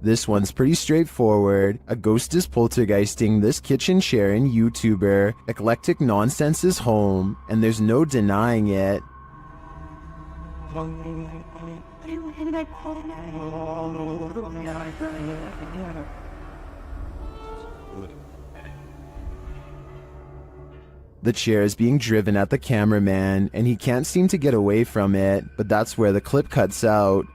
This one's pretty straightforward. A ghost is poltergeisting this kitchen chair and YouTuber. Eclectic nonsense is home, and there's no denying it. The chair is being driven at the cameraman, and he can't seem to get away from it, but that's where the clip cuts out.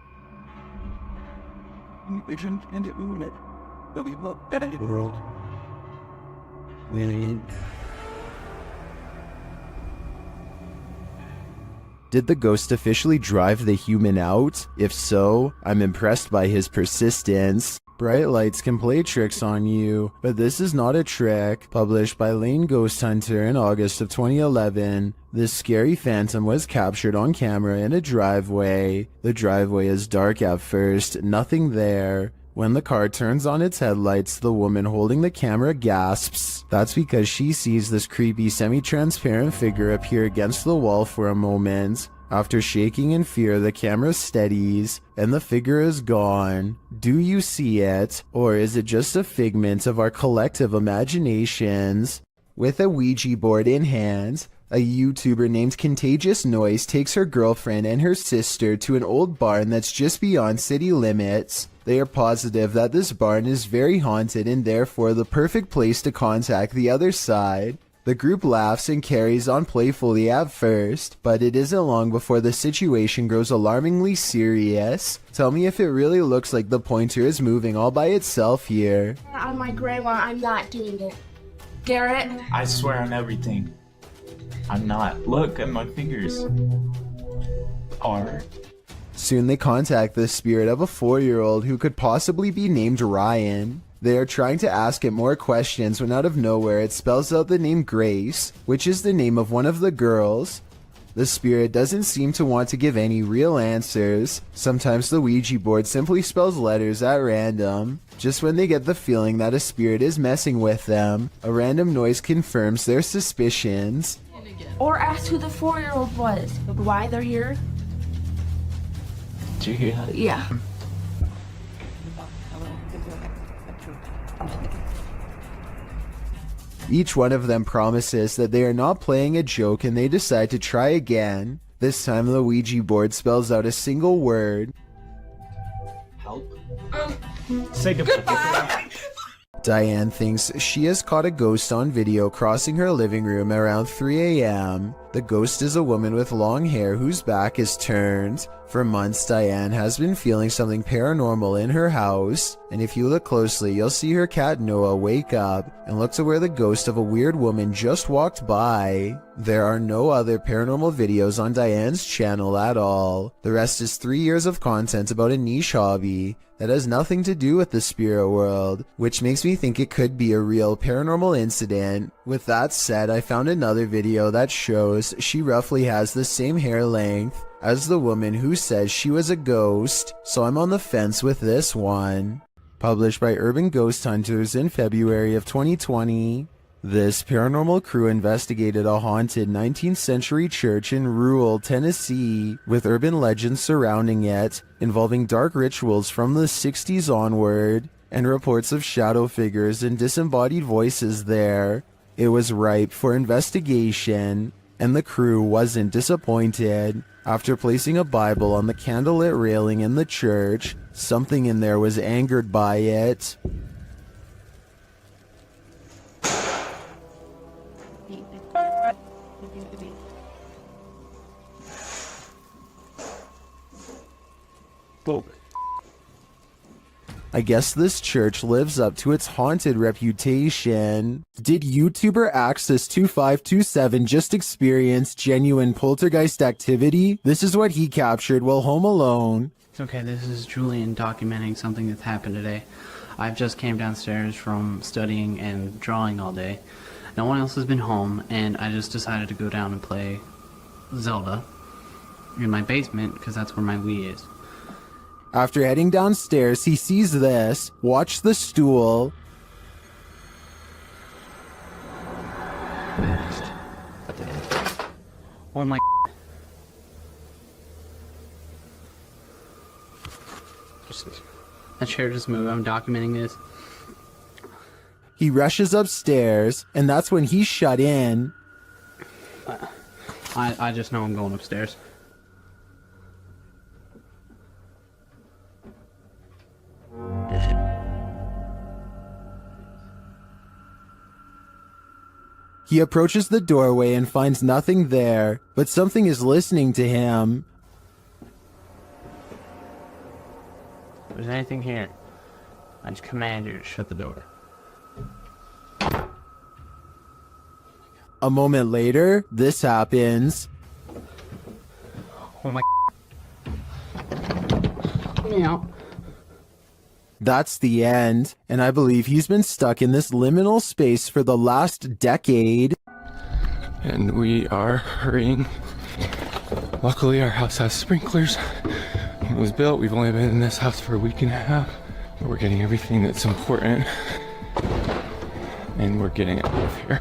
Did the ghost officially drive the human out? If so, I'm impressed by his persistence. Bright lights can play tricks on you, but this is not a trick. Published by Lane Ghost Hunter in August of 2011, this scary phantom was captured on camera in a driveway. The driveway is dark at first, nothing there. When the car turns on its headlights, the woman holding the camera gasps. That's because she sees this creepy semi-transparent figure appear against the wall for a moment. After shaking in fear, the camera steadies, and the figure is gone. Do you see it, or is it just a figment of our collective imaginations? With a Ouija board in hand, a YouTuber named Contagious Noise takes her girlfriend and her sister to an old barn that's just beyond city limits. They are positive that this barn is very haunted and therefore the perfect place to contact the other side. The group laughs and carries on playfully at first, but it isn't long before the situation grows alarmingly serious. Tell me if it really looks like the pointer is moving all by itself here. On my grandma, I'm not doing it. Garrett? I swear on everything. I'm not. Look at my fingers. Are. Soon they contact the spirit of a 4-year-old who could possibly be named Ryan. They are trying to ask it more questions when out of nowhere it spells out the name Grace, which is the name of one of the girls. The spirit doesn't seem to want to give any real answers. Sometimes the Ouija board simply spells letters at random. Just when they get the feeling that a spirit is messing with them, a random noise confirms their suspicions. Or ask who the 4-year-old was. Why they're here? Did you hear that? Yeah. Each one of them promises that they are not playing a joke and they decide to try again. This time the Ouija board spells out a single word. Help. Say goodbye. Diane thinks she has caught a ghost on video crossing her living room around 3 a.m. The ghost is a woman with long hair whose back is turned. For months, Diane has been feeling something paranormal in her house, and if you look closely, you'll see her cat Noah wake up and look to where the ghost of a weird woman just walked by. There are no other paranormal videos on Diane's channel at all. The rest is 3 years of content about a niche hobby that has nothing to do with the spirit world, which makes me think it could be a real paranormal incident. With that said, I found another video that shows she roughly has the same hair length as the woman who says she was a ghost, so I'm on the fence with this one. Published by Urban Ghost Hunters in February of 2020. This paranormal crew investigated a haunted 19th century church in rural Tennessee, with urban legends surrounding it, involving dark rituals from the 60s onward, and reports of shadow figures and disembodied voices there. It was ripe for investigation, and the crew wasn't disappointed. After placing a Bible on the candlelit railing in the church, something in there was angered by it. I guess this church lives up to its haunted reputation. Did YouTuber Axis2527 just experience genuine poltergeist activity? This is what he captured while home alone. Okay, this is Julian documenting something that's happened today. I've just came downstairs from studying and drawing all day. No one else has been home, and I just decided to go down and play Zelda in my basement, because that's where my Wii is. After heading downstairs, he sees this. Watch the stool. Or my That chair just moved. I'm documenting this. He rushes upstairs, and that's when he's shut in. I just know I'm going upstairs. He approaches the doorway and finds nothing there, but something is listening to him. If there's anything here, I just command you to shut the door. A moment later, this happens. Oh my. Yeah. That's the end, and I believe he's been stuck in this liminal space for the last decade. And we are hurrying. Luckily, our house has sprinklers. When it was built, we've only been in this house for a week and a half, but we're getting everything that's important, and we're getting it out of here.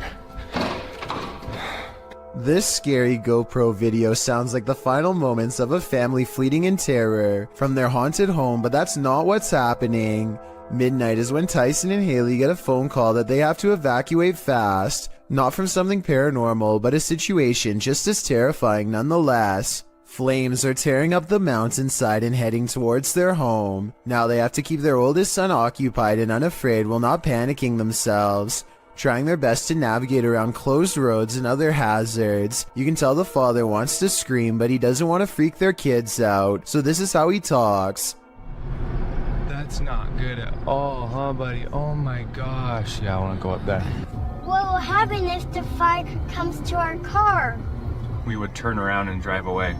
This scary GoPro video sounds like the final moments of a family fleeing in terror from their haunted home, but that's not what's happening. Midnight is when Tyson and Haley get a phone call that they have to evacuate fast, not from something paranormal, but a situation just as terrifying nonetheless. Flames are tearing up the mountainside and heading towards their home. Now they have to keep their oldest son occupied and unafraid while not panicking themselves, trying their best to navigate around closed roads and other hazards. You can tell the father wants to scream, but he doesn't want to freak their kids out, so this is how he talks. That's not good at all, huh, buddy? Oh my gosh. Yeah, I want to go up there. What will happen if the fire comes to our car? We would turn around and drive away.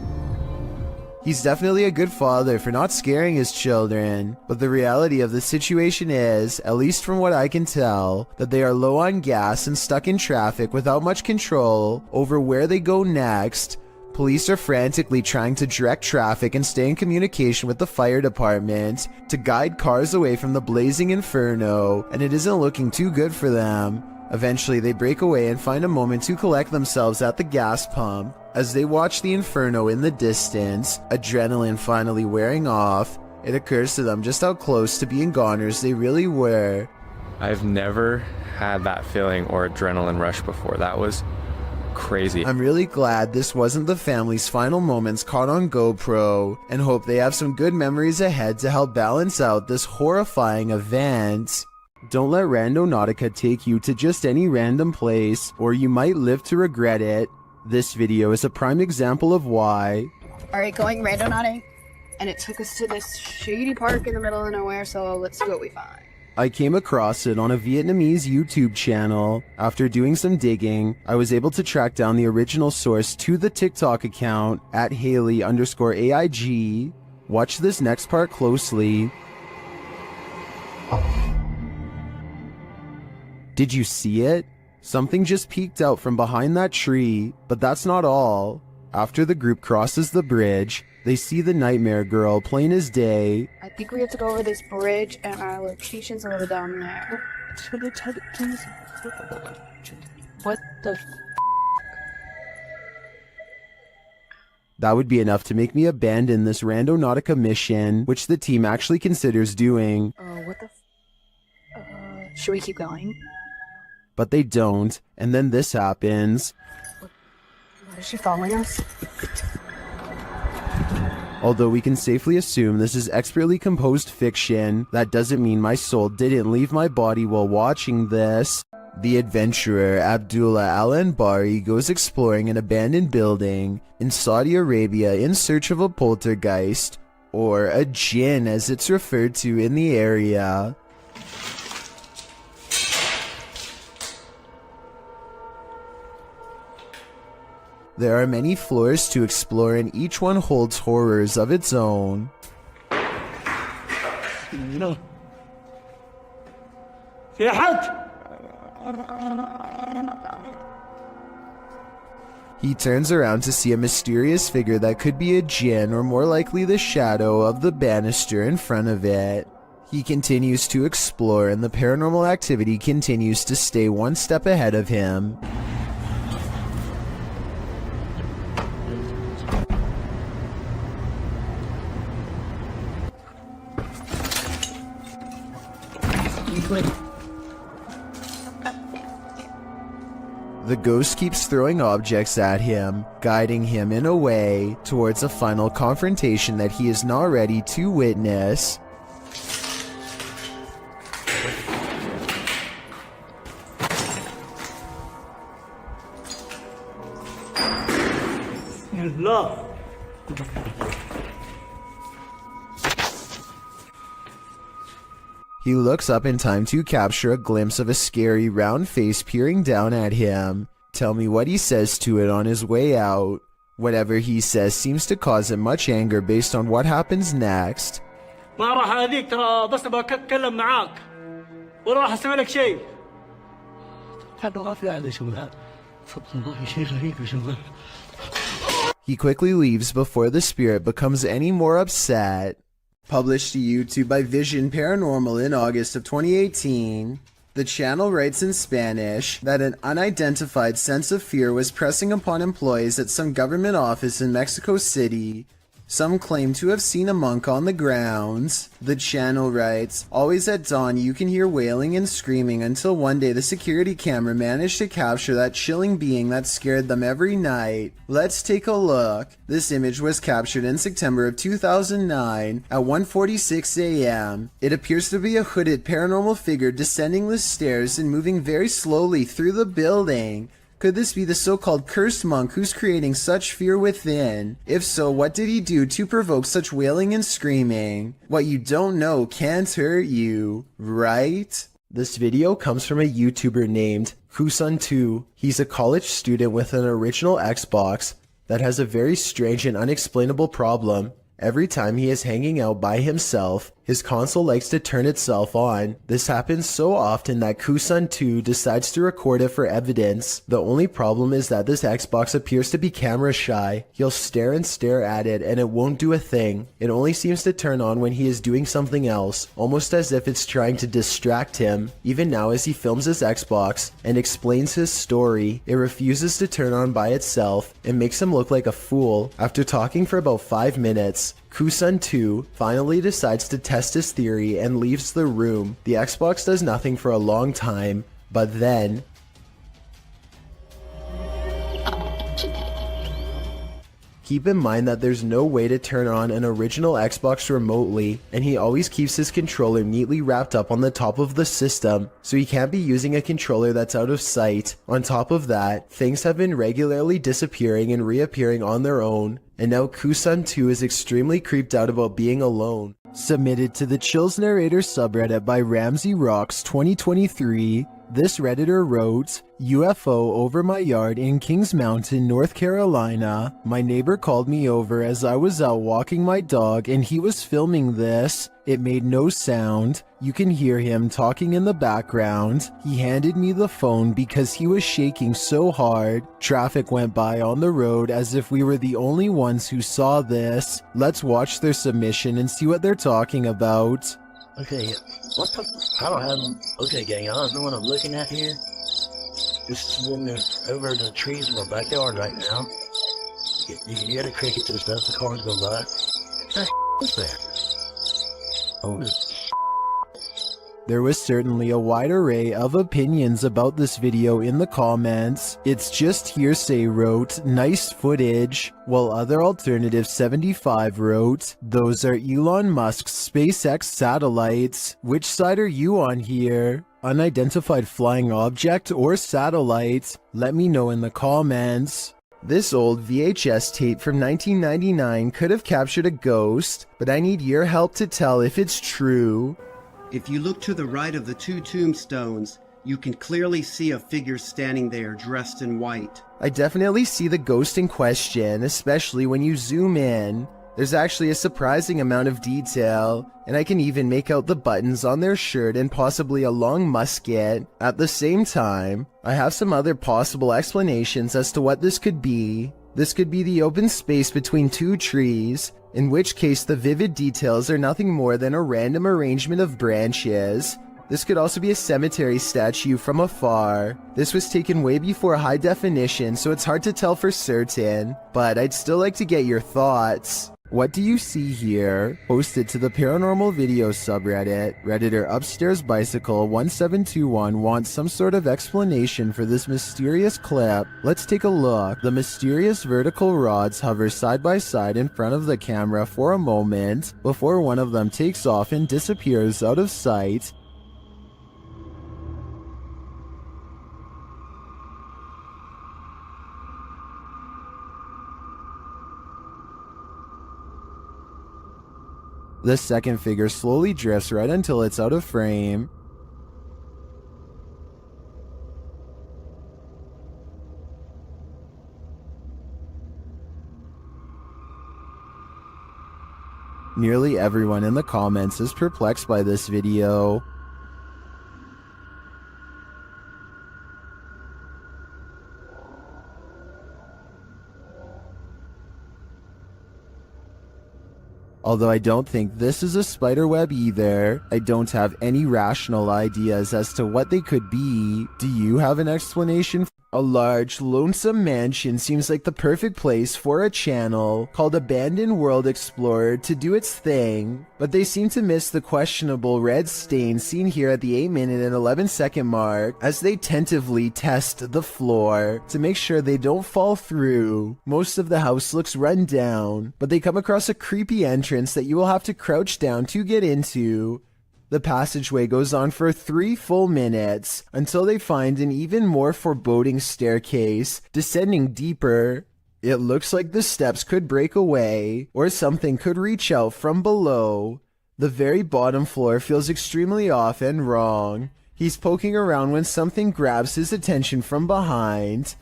He's definitely a good father for not scaring his children, but the reality of the situation is, at least from what I can tell, that they are low on gas and stuck in traffic without much control over where they go next. Police are frantically trying to direct traffic and stay in communication with the fire department to guide cars away from the blazing inferno, and it isn't looking too good for them. Eventually, they break away and find a moment to collect themselves at the gas pump. As they watch the inferno in the distance, adrenaline finally wearing off, it occurs to them just how close to being goners they really were. I've never had that feeling or adrenaline rush before. That was crazy. I'm really glad this wasn't the family's final moments caught on GoPro, and hope they have some good memories ahead to help balance out this horrifying event. Don't let Randonautica take you to just any random place, or you might live to regret it. This video is a prime example of why. Alright, going randonauting, and it took us to this shady park in the middle of nowhere, so let's see what we find. I came across it on a Vietnamese YouTube channel. After doing some digging, I was able to track down the original source to the TikTok account at Haley_AIG. Watch this next part closely. Did you see it? Something just peeked out from behind that tree, but that's not all. After the group crosses the bridge, they see the nightmare girl plain as day. I think we have to go over this bridge, and our location's a little down there. What the f? That would be enough to make me abandon this Randonautica mission, which the team actually considers doing. What the f? Should we keep going? But they don't, and then this happens. Is she following us? Although we can safely assume this is expertly composed fiction, that doesn't mean my soul didn't leave my body while watching this. The adventurer Abdullah Al-Anbari goes exploring an abandoned building in Saudi Arabia in search of a poltergeist, or a jinn as it's referred to in the area. There are many floors to explore and each one holds horrors of its own. He turns around to see a mysterious figure that could be a jinn or more likely the shadow of the banister in front of it. He continues to explore and the paranormal activity continues to stay one step ahead of him. The ghost keeps throwing objects at him, guiding him in a way towards a final confrontation that he is not ready to witness. He looks up in time to capture a glimpse of a scary round face peering down at him. Tell me what he says to it on his way out. Whatever he says seems to cause him much anger based on what happens next. ما راح اذيك ترى بس بتكلم معاك ولا راح اسوي لك شيء. He quickly leaves before the spirit becomes any more upset. Published to YouTube by Vision Paranormal in August of 2018, the channel writes in Spanish that an unidentified sense of fear was pressing upon employees at some government office in Mexico City. Some claim to have seen a monk on the grounds. The channel writes, always at dawn you can hear wailing and screaming until one day the security camera managed to capture that chilling being that scared them every night. Let's take a look. This image was captured in September of 2009 at 1:46 a.m. It appears to be a hooded paranormal figure descending the stairs and moving very slowly through the building. Could this be the so-called cursed monk who's creating such fear within? If so, what did he do to provoke such wailing and screaming? What you don't know can't hurt you, right? This video comes from a YouTuber named Kusun2. He's a college student with an original Xbox that has a very strange and unexplainable problem. Every time he is hanging out by himself, his console likes to turn itself on. This happens so often that Kusun2 decides to record it for evidence. The only problem is that this Xbox appears to be camera shy. He'll stare and stare at it and it won't do a thing. It only seems to turn on when he is doing something else, almost as if it's trying to distract him. Even now as he films his Xbox and explains his story, it refuses to turn on by itself and makes him look like a fool. After talking for about 5 minutes, Kusun2 finally decides to test his theory and leaves the room. The Xbox does nothing for a long time, but then keep in mind that there's no way to turn on an original Xbox remotely, and he always keeps his controller neatly wrapped up on the top of the system, so he can't be using a controller that's out of sight. On top of that, things have been regularly disappearing and reappearing on their own, and now Kusun2 is extremely creeped out about being alone. Submitted to the Chills Narrator subreddit by Ramsey Rocks 2023, this Redditor wrote, UFO over my yard in Kings Mountain, North Carolina. My neighbor called me over as I was out walking my dog and he was filming this. It made no sound. You can hear him talking in the background. He handed me the phone because he was shaking so hard. Traffic went by on the road as if we were the only ones who saw this. Let's watch their submission and see what they're talking about. Okay, what the? I don't have. Okay, gang, I don't know what I'm looking at here. Just in there over the trees in my backyard right now. You can hear the crickets and stuff. The cars go by. What the is that? Oh, There was certainly a wide array of opinions about this video in the comments. It's just hearsay wrote, nice footage, while other alternative 75 wrote, those are Elon Musk's SpaceX satellites. Which side are you on here? Unidentified flying object or satellite? Let me know in the comments. This old VHS tape from 1999 could have captured a ghost, but I need your help to tell if it's true. If you look to the right of the two tombstones, you can clearly see a figure standing there dressed in white. I definitely see the ghost in question, especially when you zoom in. There's actually a surprising amount of detail, and I can even make out the buttons on their shirt and possibly a long musket. At the same time, I have some other possible explanations as to what this could be. This could be the open space between two trees, in which case the vivid details are nothing more than a random arrangement of branches. This could also be a cemetery statue from afar. This was taken way before high definition, so it's hard to tell for certain, but I'd still like to get your thoughts. What do you see here? Posted to the Paranormal Video subreddit, Redditor Upstairs Bicycle 1721 wants some sort of explanation for this mysterious clip. Let's take a look. The mysterious vertical rods hover side by side in front of the camera for a moment before one of them takes off and disappears out of sight. The second figure slowly drifts right until it's out of frame. Nearly everyone in the comments is perplexed by this video. Although I don't think this is a spiderweb either. I don't have any rational ideas as to what they could be. Do you have an explanation? A large, lonesome mansion seems like the perfect place for a channel called Abandoned World Explorer to do its thing, but they seem to miss the questionable red stain seen here at the 8-minute and 11-second mark as they tentatively test the floor to make sure they don't fall through. Most of the house looks run down, but they come across a creepy entrance that you will have to crouch down to get into. The passageway goes on for 3 full minutes until they find an even more foreboding staircase descending deeper. It looks like the steps could break away or something could reach out from below. The very bottom floor feels extremely off and wrong. He's poking around when something grabs his attention from behind.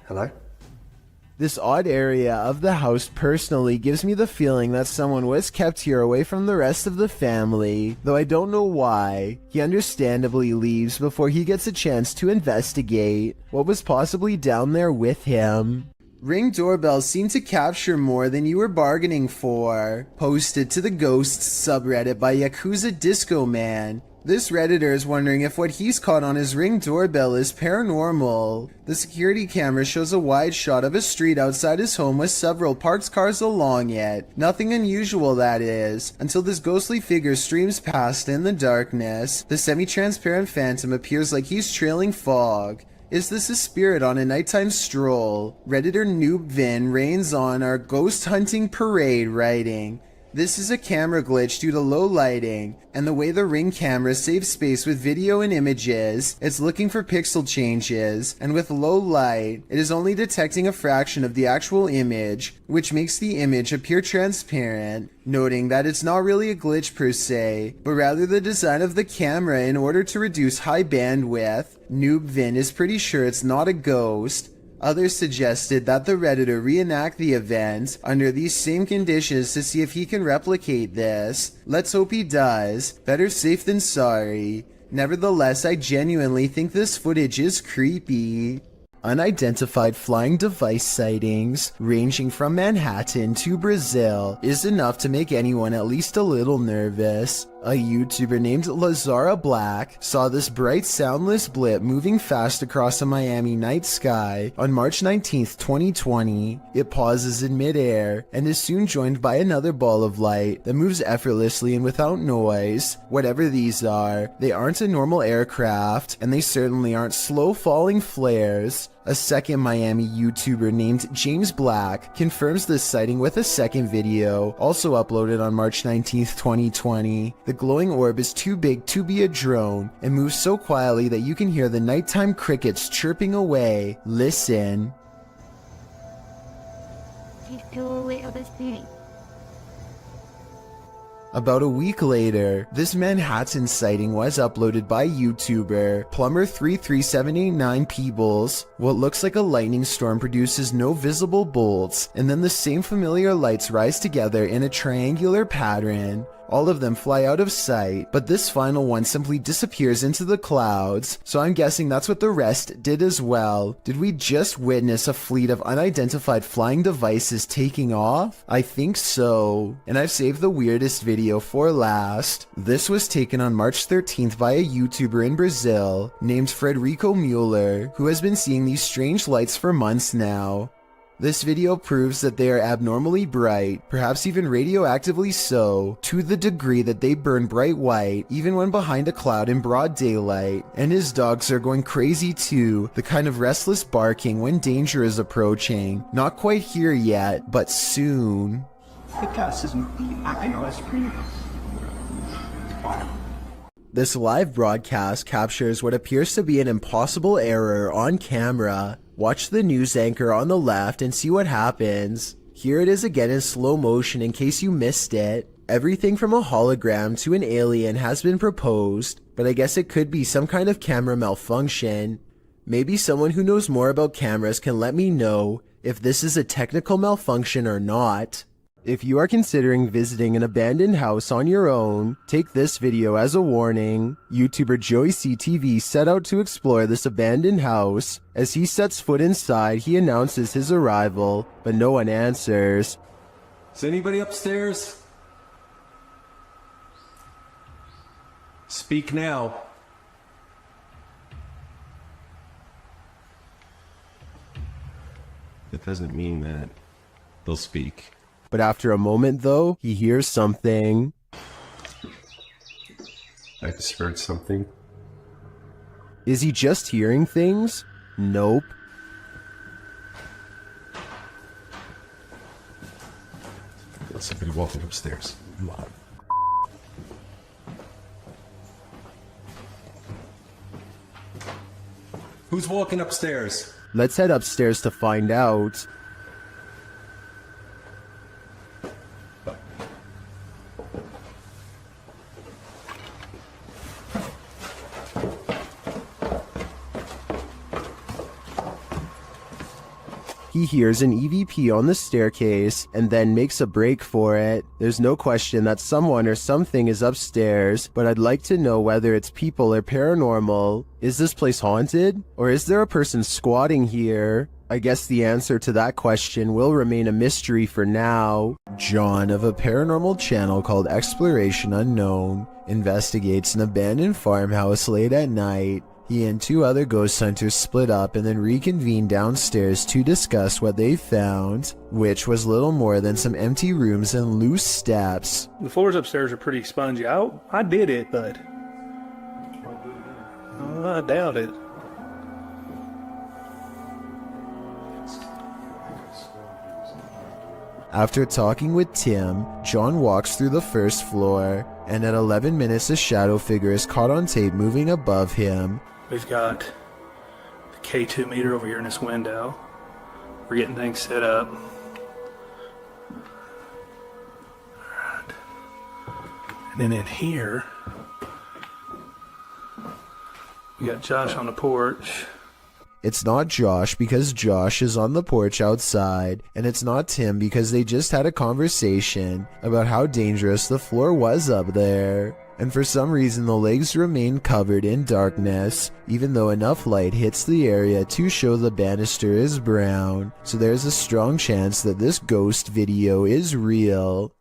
Hello? This odd area of the house personally gives me the feeling that someone was kept here away from the rest of the family, though I don't know why. He understandably leaves before he gets a chance to investigate what was possibly down there with him. Ring doorbells seem to capture more than you were bargaining for. Posted to the Ghosts subreddit by Yakuza Disco Man. This Redditor is wondering if what he's caught on his Ring doorbell is paranormal. The security camera shows a wide shot of a street outside his home with several parked cars along it. Nothing unusual, that is, until this ghostly figure streams past in the darkness. The semi-transparent phantom appears like he's trailing fog. Is this a spirit on a nighttime stroll? Redditor Noob Vin reigns on our ghost hunting parade, writing, "This is a camera glitch due to low lighting, and the way the Ring camera saves space with video and images, it's looking for pixel changes, and with low light, it is only detecting a fraction of the actual image, which makes the image appear transparent," noting that it's not really a glitch per se, but rather the design of the camera in order to reduce high bandwidth. Noob Vin is pretty sure it's not a ghost. Others suggested that the Redditor reenact the event under these same conditions to see if he can replicate this. Let's hope he does. Better safe than sorry. Nevertheless, I genuinely think this footage is creepy. Unidentified flying device sightings, ranging from Manhattan to Brazil, is enough to make anyone at least a little nervous. A YouTuber named Lazara Black saw this bright soundless blip moving fast across a Miami night sky on March 19th, 2020. It pauses in midair and is soon joined by another ball of light that moves effortlessly and without noise. Whatever these are, they aren't a normal aircraft, and they certainly aren't slow falling flares. A second Miami YouTuber named James Black confirms this sighting with a second video, also uploaded on March 19th, 2020. The glowing orb is too big to be a drone and moves so quietly that you can hear the nighttime crickets chirping away. Listen. About a week later, this Manhattan sighting was uploaded by YouTuber Plumber33789 Peebles. What looks like a lightning storm produces no visible bolts, and then the same familiar lights rise together in a triangular pattern. All of them fly out of sight, but this final one simply disappears into the clouds, so I'm guessing that's what the rest did as well. Did we just witness a fleet of unidentified flying devices taking off? I think so. And I've saved the weirdest video for last. This was taken on March 13th by a YouTuber in Brazil named Frederico Mueller, who has been seeing these strange lights for months now. This video proves that they are abnormally bright, perhaps even radioactively so, to the degree that they burn bright white even when behind a cloud in broad daylight. And his dogs are going crazy too, the kind of restless barking when danger is approaching. Not quite here yet, but soon. This live broadcast captures what appears to be an impossible error on camera. Watch the news anchor on the left and see what happens. Here it is again in slow motion in case you missed it. Everything from a hologram to an alien has been proposed, but I guess it could be some kind of camera malfunction. Maybe someone who knows more about cameras can let me know if this is a technical malfunction or not. If you are considering visiting an abandoned house on your own, take this video as a warning. YouTuber Joey CTV set out to explore this abandoned house. As he sets foot inside, he announces his arrival, but no one answers. Is anybody upstairs? Speak now. It doesn't mean that they'll speak. But after a moment though, he hears something. I just heard something. Is he just hearing things? Nope. There's somebody walking upstairs. Come on. Who's walking upstairs? Let's head upstairs to find out. He hears an EVP on the staircase and then makes a break for it. There's no question that someone or something is upstairs, but I'd like to know whether it's people or paranormal. Is this place haunted? Or is there a person squatting here? I guess the answer to that question will remain a mystery for now. John of a paranormal channel called Exploration Unknown investigates an abandoned farmhouse late at night. He and two other ghost hunters split up and then reconvened downstairs to discuss what they found, which was little more than some empty rooms and loose steps. The floors upstairs are pretty spongy. I did it, but I doubt it. After talking with Tim, John walks through the first floor, and at 11 minutes a shadow figure is caught on tape moving above him. We've got the K2 meter over here in this window. We're getting things set up. Alright. And then in here, we got Josh on the porch. It's not Josh because Josh is on the porch outside, and it's not Tim because they just had a conversation about how dangerous the floor was up there. And for some reason the legs remain covered in darkness, even though enough light hits the area to show the banister is brown, so there's a strong chance that this ghost video is real.